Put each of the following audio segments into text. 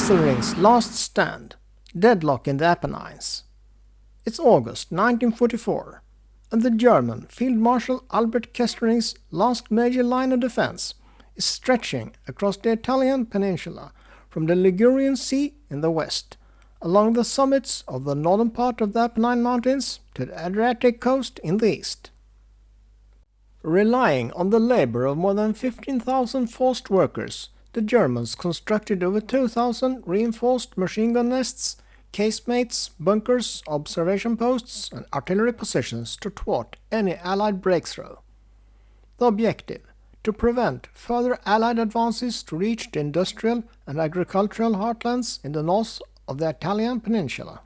Kesselring's last stand, Deadlock in the Apennines. It's August 1944, and the German Field Marshal Albert Kesselring's last major line of defense is stretching across the Italian peninsula from the Ligurian Sea in the west, along the summits of the northern part of the Apennine Mountains to the Adriatic coast in the east. Relying on the labor of more than 15,000 forced workers, the Germans constructed over 2,000 reinforced machine gun nests, casemates, bunkers, observation posts and artillery positions to thwart any Allied breakthrough. The objective: to prevent further Allied advances to reach the industrial and agricultural heartlands in the north of the Italian peninsula.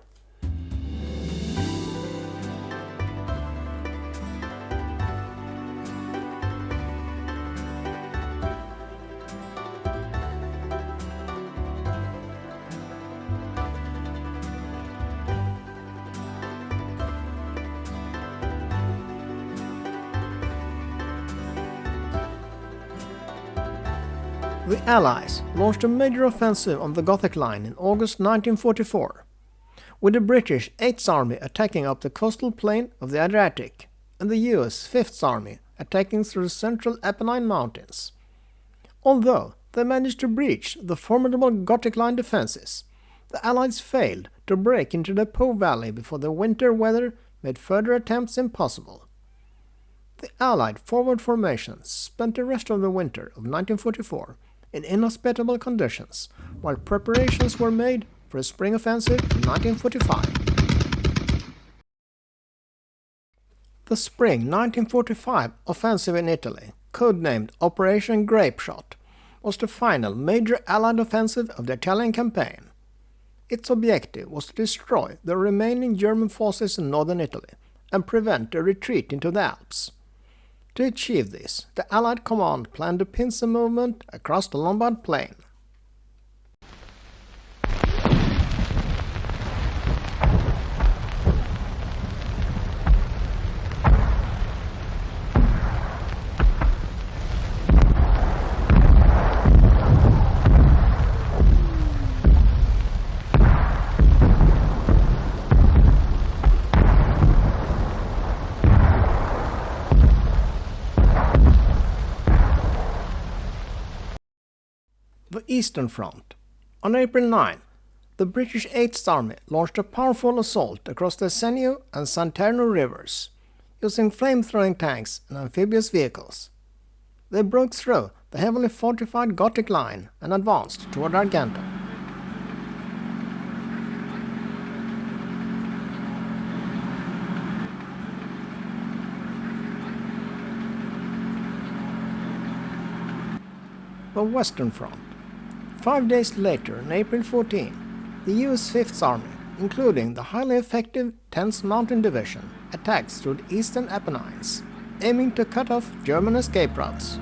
The Allies launched a major offensive on the Gothic Line in August 1944, with the British 8th Army attacking up the coastal plain of the Adriatic and the US 5th Army attacking through the central Apennine Mountains. Although they managed to breach the formidable Gothic Line defenses, the Allies failed to break into the Po Valley before the winter weather made further attempts impossible. The Allied forward formations spent the rest of the winter of 1944 in inhospitable conditions, while preparations were made for a spring offensive in 1945. The spring 1945 offensive in Italy, codenamed Operation Grapeshot, was the final major Allied offensive of the Italian campaign. Its objective was to destroy the remaining German forces in northern Italy and prevent a retreat into the Alps. To achieve this, the Allied command planned a pincer movement across the Lombard Plain. The Eastern Front. On April 9, the British 8th Army launched a powerful assault across the Senio and Santerno rivers, using flame-throwing tanks and amphibious vehicles. They broke through the heavily fortified Gothic Line and advanced toward Argento. The Western Front. 5 days later, on April 14, the US 5th Army, including the highly effective 10th Mountain Division, attacked through the eastern Apennines, aiming to cut off German escape routes.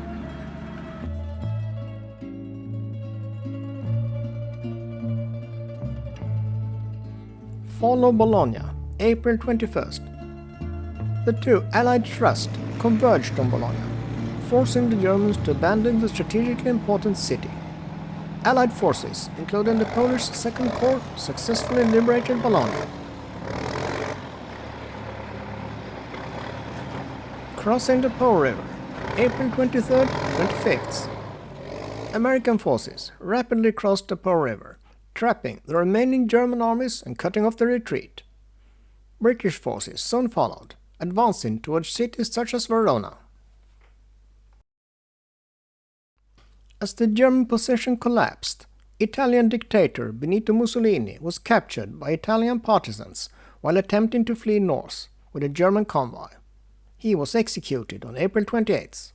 Fall of Bologna, April 21st. The two Allied thrusts converged on Bologna, forcing the Germans to abandon the strategically important city. Allied forces, including the Polish Second Corps, successfully liberated Bologna. Crossing the Po River, April 23rd-25th. American forces rapidly crossed the Po River, trapping the remaining German armies and cutting off the retreat. British forces soon followed, advancing towards cities such as Verona. As the German position collapsed, Italian dictator Benito Mussolini was captured by Italian partisans while attempting to flee north with a German convoy. He was executed on April 28th.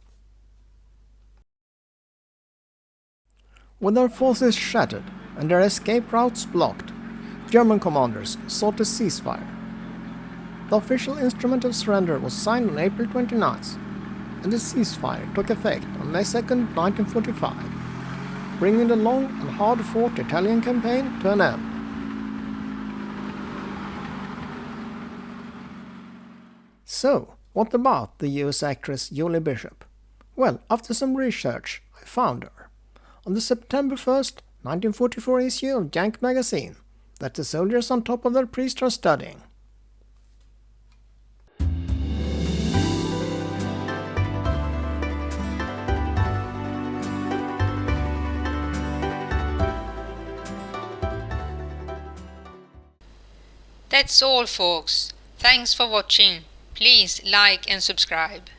With their forces shattered and their escape routes blocked, German commanders sought a ceasefire. The official instrument of surrender was signed on April 29th, and the ceasefire took effect on May 2, 1945, bringing the long and hard-fought Italian campaign to an end. So, what about the US actress Julie Bishop? Well, after some research, I found her. On the September 1st, 1944 issue of Jank magazine, that the soldiers on top of their priest are studying. That's all, folks. Thanks for watching. Please like and subscribe.